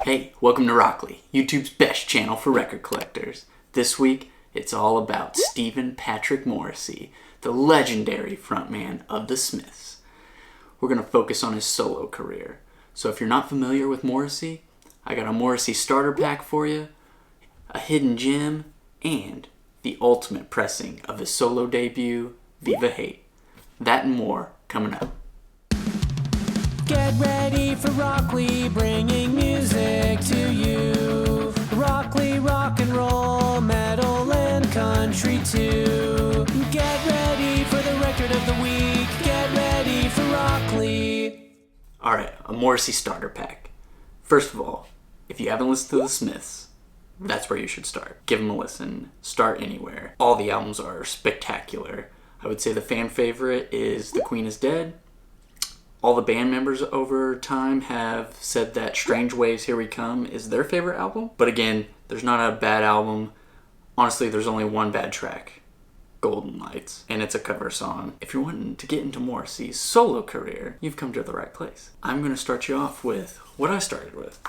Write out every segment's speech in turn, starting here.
Hey, welcome to Rockoli, YouTube's best channel for record collectors. This week, it's all about Stephen Patrick Morrissey, the legendary frontman of the Smiths. We're going to focus on his solo career. So if you're not familiar with Morrissey, I got a Morrissey starter pack for you, a hidden gem, and the ultimate pressing of his solo debut, Viva Hate. That and more coming up. Get ready for Rockoli, bringing music to you. Rockoli, rock and roll, metal and country too. Get ready for the record of the week. Get ready for Rockoli. Alright, a Morrissey starter pack. First of all, if you haven't listened to the Smiths, that's where you should start. Give them a listen. Start anywhere. All the albums are spectacular. I would say the fan favorite is The Queen is Dead. All the band members over time have said that Strange Waves, Here We Come is their favorite album. But again, there's not a bad album. Honestly, there's only one bad track, Golden Lights, and it's a cover song. If you're wanting to get into Morrissey's solo career, you've come to the right place. I'm going to start you off with what I started with.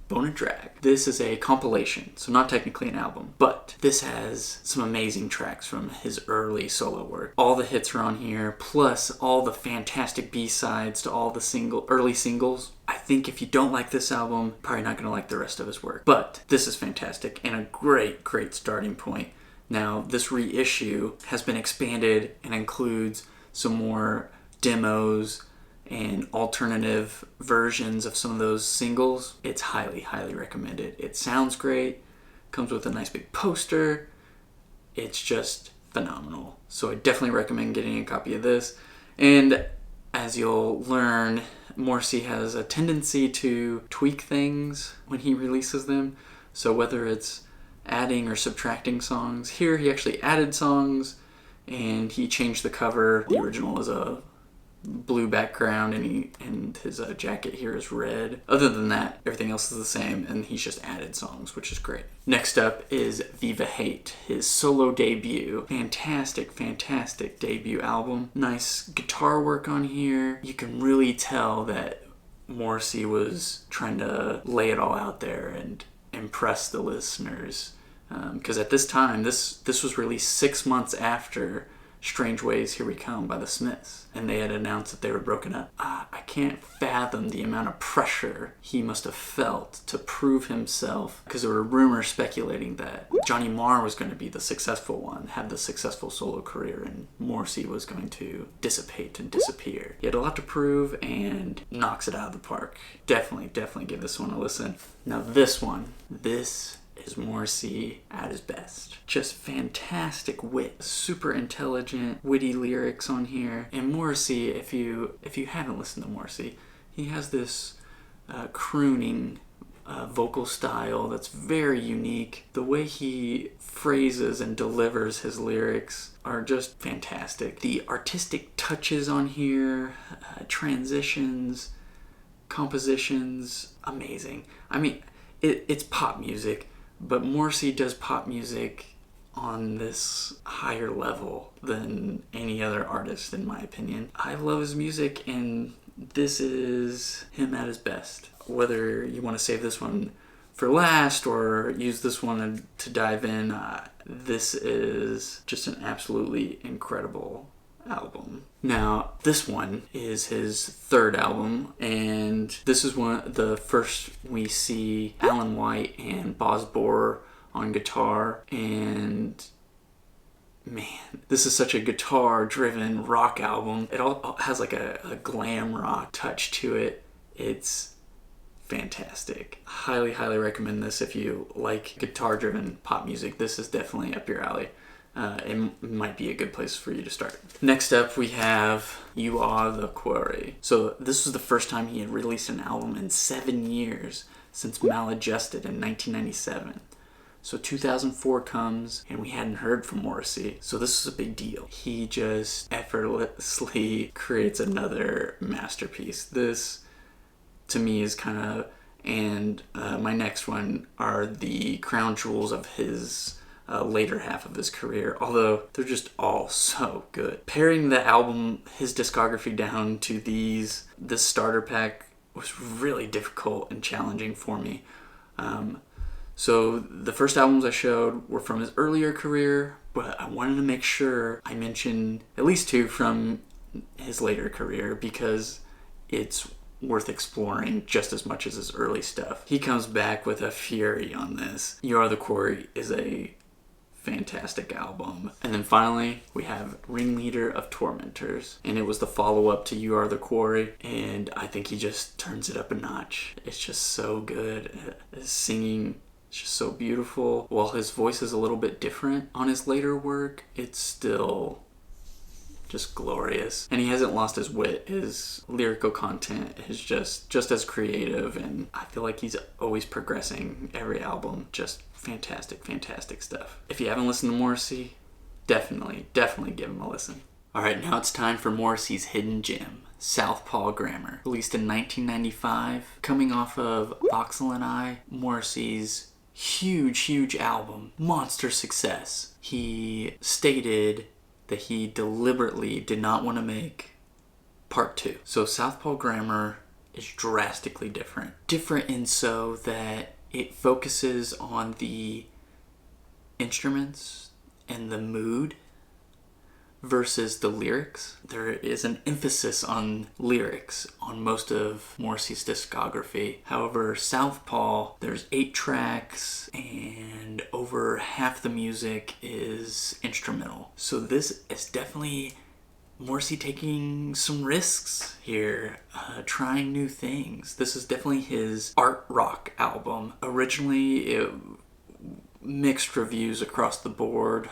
Bone and Drag. This is a compilation, so not technically an album, but this has some amazing tracks from his early solo work. All the hits are on here, plus all the fantastic B-sides to all the early singles. I think if you don't like this album, probably not going to like the rest of his work. But this is fantastic and a great, great starting point. Now, this reissue has been expanded and includes some more demos and alternative versions of some of those singles. It's highly, highly recommended. It sounds great, comes with a nice big poster. It's just phenomenal. So I definitely recommend getting a copy of this. And as you'll learn, Morrissey has a tendency to tweak things when he releases them. So whether it's adding or subtracting songs, here he actually added songs and he changed the cover. The original is a blue background and his jacket here is red. Other than that, everything else is the same and he's just added songs, which is great. Next up is Viva Hate, his solo debut. Fantastic, fantastic debut album. Nice guitar work on here. You can really tell that Morrissey was trying to lay it all out there and impress the listeners. Because at this time, this was released 6 months after Strange Waves, Here We Come by the Smiths, and they had announced that they were broken up. I can't fathom the amount of pressure he must have felt to prove himself, because there were rumors speculating that Johnny Marr was going to be the successful one, have the successful solo career, and Morrissey was going to dissipate and disappear. He had a lot to prove and knocks it out of the park. Definitely give this one a listen. Now this is Morrissey at his best. Just fantastic wit, super intelligent, witty lyrics on here. And Morrissey, if you haven't listened to Morrissey, he has this crooning vocal style that's very unique. The way he phrases and delivers his lyrics are just fantastic. The artistic touches on here, transitions, compositions, amazing. I mean, it's pop music, but Morrissey does pop music on this higher level than any other artist, in my opinion. I love his music, and this is him at his best. Whether you want to save this one for last or use this one to dive in, this is just an absolutely incredible album. Now, this one is his third album, and this is the first we see Alan White and Boz Bor on guitar, and man, this is such a guitar-driven rock album. It all has like a glam rock touch to it. It's fantastic. Highly, highly recommend this if you like guitar-driven pop music. This is definitely up your alley. It might be a good place for you to start. Next up, we have You Are the Quarry. So this was the first time he had released an album in 7 years, since Maladjusted in 1997. So 2004 comes, and we hadn't heard from Morrissey, so this is a big deal. He just effortlessly creates another masterpiece. This, to me, is kind of, and my next one are the crown jewels of his later half of his career, although they're just all so good. Paring the album, his discography down to this starter pack was really difficult and challenging for me. So the first albums I showed were from his earlier career, but I wanted to make sure I mentioned at least 2 from his later career because it's worth exploring just as much as his early stuff. He comes back with a fury on this. You Are the Quarry is a fantastic album. And then finally, we have Ringleader of Tormentors, and it was the follow-up to You Are the Quarry, and I think he just turns it up a notch. It's just so good. His singing is just so beautiful. While his voice is a little bit different on his later work, it's still just glorious. And he hasn't lost his wit. His lyrical content is just as creative, and I feel like he's always progressing every album. Just fantastic stuff. If you haven't listened to Morrissey, definitely give him a listen. Alright, now it's time for Morrissey's hidden gem, Southpaw Grammar. Released in 1995, coming off of Voxel and I, Morrissey's huge album, monster success. He stated that he deliberately did not want to make part 2. So Southpaw Grammar is drastically different. Different in so that it focuses on the instruments and the mood versus the lyrics. There is an emphasis on lyrics on most of Morrissey's discography. However, Southpaw, there's 8 tracks and over half the music is instrumental. So this is definitely Morrissey taking some risks here, trying new things. This is definitely his art rock album. Originally, it mixed reviews across the board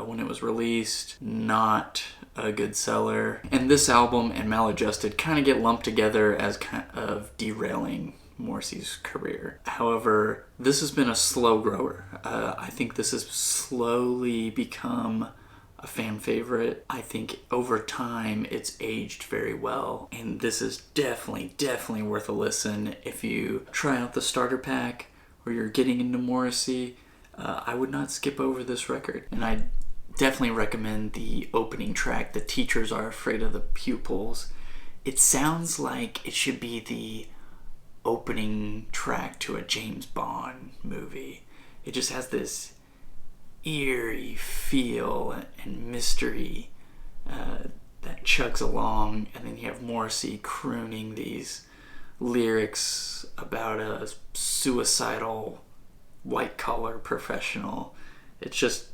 when it was released. Not a good seller. And this album and Maladjusted kind of get lumped together as kind of derailing Morrissey's career. However, this has been a slow grower. I think this has slowly become a fan favorite. I think over time it's aged very well, and this is definitely worth a listen. If you try out the starter pack or you're getting into Morrissey, I would not skip over this record. And I definitely recommend the opening track, The Teachers Are Afraid of the Pupils. It sounds like it should be the opening track to a James Bond movie. It just has this eerie feel and mystery that chugs along, and then you have Morrissey crooning these lyrics about a suicidal white-collar professional. It's just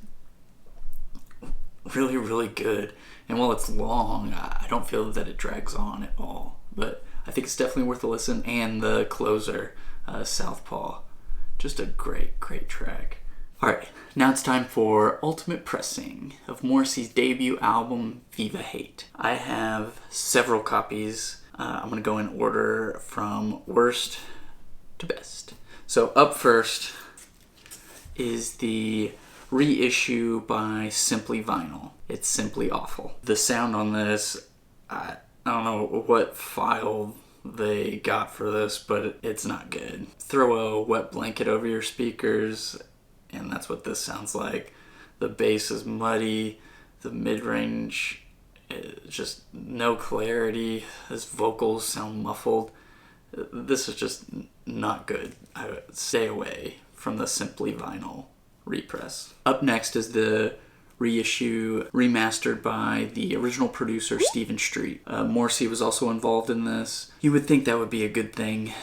really good, and while it's long, I don't feel that it drags on at all, but I think it's definitely worth a listen. And the closer, Southpaw, just a great track. Alright, now it's time for Ultimate Pressing of Morrissey's debut album, Viva Hate. I have several copies. I'm going to go in order from worst to best. So up first is the reissue by Simply Vinyl. It's simply awful. The sound on this, I don't know what file they got for this, but it's not good. Throw a wet blanket over your speakers, and that's what this sounds like. The bass is muddy, the mid-range is just no clarity, his vocals sound muffled. This is just not good. I would stay away from the Simply Vinyl repress. Up next is the reissue remastered by the original producer Stephen Street. Morrissey was also involved in this. You would think that would be a good thing,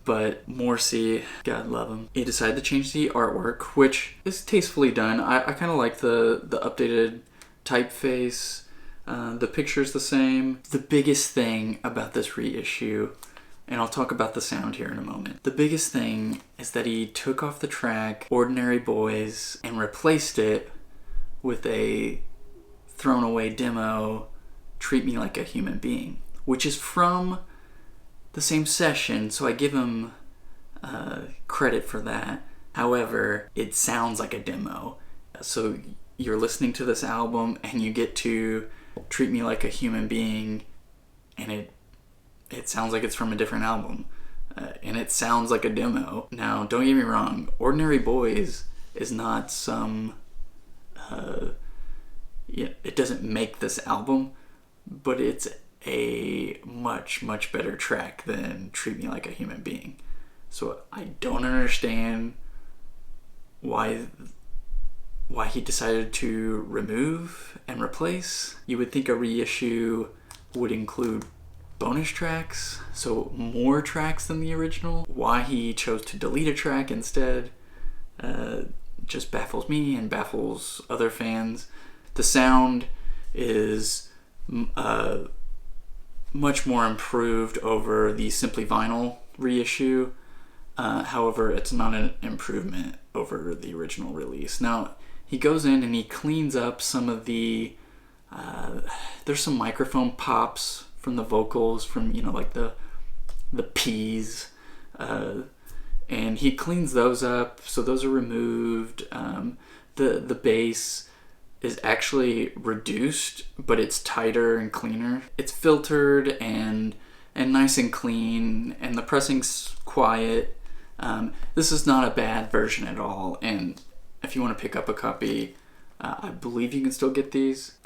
but Morrissey, God love him, he decided to change the artwork, which is tastefully done. I kind of like the updated typeface. The picture's the same. The biggest thing about this reissue, and I'll talk about the sound here in a moment. The biggest thing is that he took off the track Ordinary Boys and replaced it with a thrown away demo, Treat Me Like a Human Being, which is from the same session, so I give him credit for that. However, it sounds like a demo. So you're listening to this album and you get to Treat Me Like a Human Being, and it sounds like it's from a different album. And it sounds like a demo. Now, don't get me wrong, Ordinary Boys is not some... it doesn't make this album, but it's a much, much better track than Treat Me Like a Human Being. So I don't understand why he decided to remove and replace. You would think a reissue would include bonus tracks, so more tracks than the original. Why he chose to delete a track instead just baffles me and baffles other fans. The sound is much more improved over the Simply Vinyl reissue. However, it's not an improvement over the original release. Now, he goes in and he cleans up some of the... there's some microphone pops from the vocals, from, like the P's. And he cleans those up, so those are removed. The bass is actually reduced, but it's tighter and cleaner. It's filtered and nice and clean, and the pressing's quiet. This is not a bad version at all, and if you want to pick up a copy, I believe you can still get these.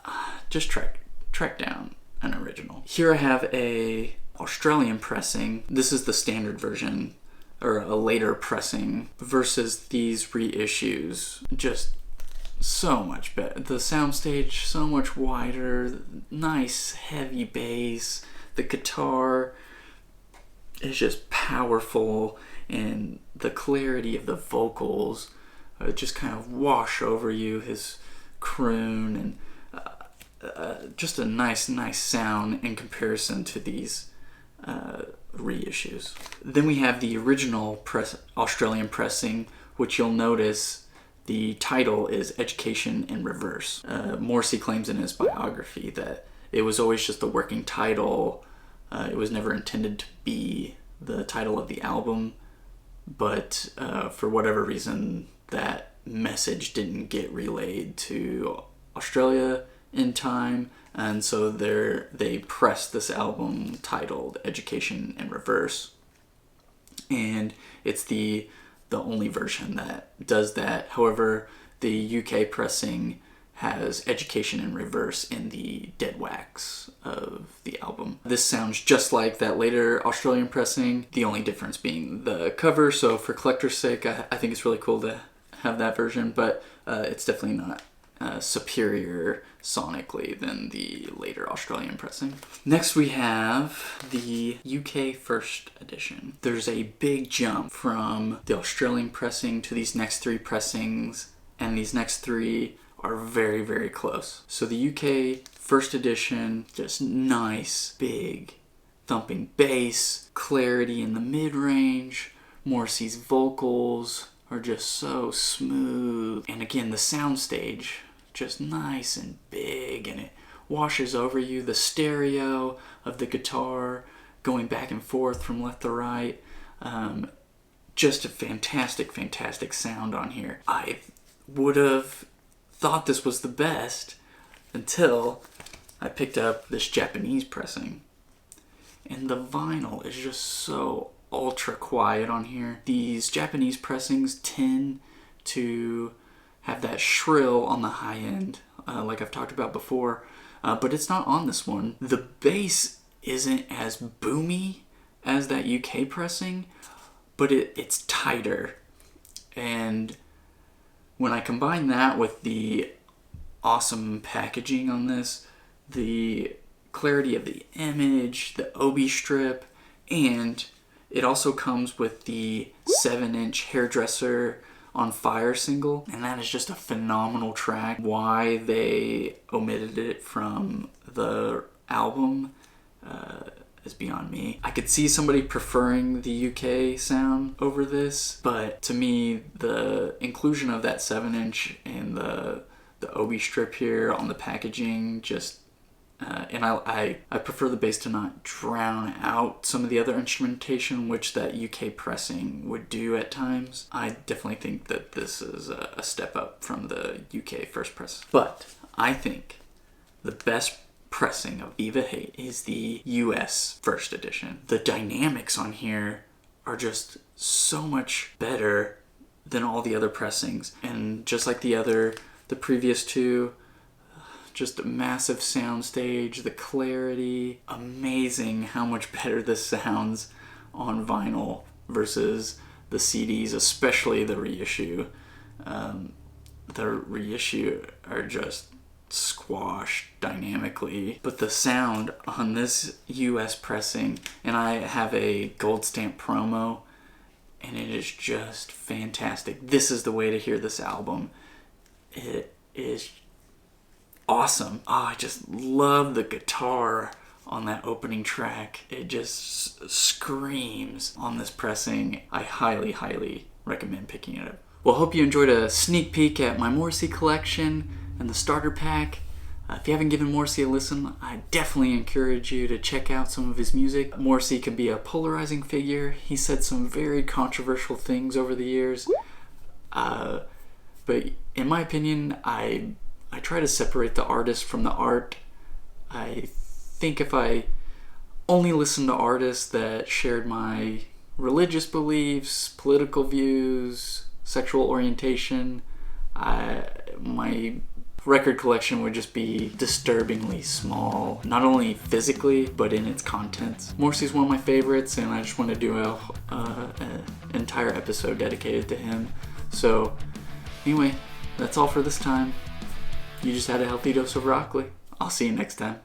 Just track down an original. Here I have a Australian pressing. This is the standard version, or a later pressing, versus these reissues. Just so much better. The soundstage so much wider, nice heavy bass. The guitar is just powerful, and the clarity of the vocals just kind of wash over you. His croon, and just a nice sound in comparison to these reissues. Then we have the original Australian pressing, which you'll notice the title is Education in Reverse. Morrissey claims in his biography that it was always just a working title. It was never intended to be the title of the album, but for whatever reason, that message didn't get relayed to Australia in time, and so they pressed this album titled Education in Reverse, and it's the only version that does that. However, the UK pressing has Education in Reverse in the dead wax of the album. This sounds just like that later Australian pressing, the only difference being the cover. So for collector's sake, I think it's really cool to have that version, but it's definitely not superior sonically than the later Australian pressing. Next we have the UK first edition. There's a big jump from the Australian pressing to these next three pressings, and these next three are very, very close. So the UK first edition, just nice, big, thumping bass, clarity in the mid-range. Morrissey's vocals are just so smooth. And again, the soundstage, just nice and big, and it washes over you. The stereo of the guitar going back and forth from left to right. Just a fantastic sound on here. I would have thought this was the best until I picked up this Japanese pressing. And the vinyl is just so ultra quiet on here. These Japanese pressings tend to have that shrill on the high end, like I've talked about before, but it's not on this one. The bass isn't as boomy as that UK pressing, but it's tighter. And when I combine that with the awesome packaging on this, the clarity of the image, the obi strip, and it also comes with the 7-inch Hairdresser on Fire single, and that is just a phenomenal track. Why they omitted it from the album is beyond me. I could see somebody preferring the UK sound over this, but to me, the inclusion of that 7-inch and the obi strip here on the packaging just and I prefer the bass to not drown out some of the other instrumentation, which that UK pressing would do at times. I definitely think that this is a step up from the UK first press. But I think the best pressing of Viva Hate is the US first edition. The dynamics on here are just so much better than all the other pressings. And just like the previous two, just a massive soundstage, the clarity, amazing how much better this sounds on vinyl versus the CDs, especially the reissue. The reissue are just squashed dynamically, but the sound on this US pressing, and I have a gold stamp promo, and it is just fantastic. This is the way to hear this album. It is awesome. Oh, I just love the guitar on that opening track. It just screams on this pressing. I highly, highly recommend picking it up. Well, hope you enjoyed a sneak peek at my Morrissey collection and the starter pack. If you haven't given Morrissey a listen, I definitely encourage you to check out some of his music. Morrissey can be a polarizing figure. He said some very controversial things over the years. But in my opinion, I try to separate the artist from the art. I think if I only listened to artists that shared my religious beliefs, political views, sexual orientation, my record collection would just be disturbingly small, not only physically, but in its contents. Morrissey's one of my favorites, and I just want to do an entire episode dedicated to him. So, anyway, that's all for this time. You just had a healthy dose of Rockoli. I'll see you next time.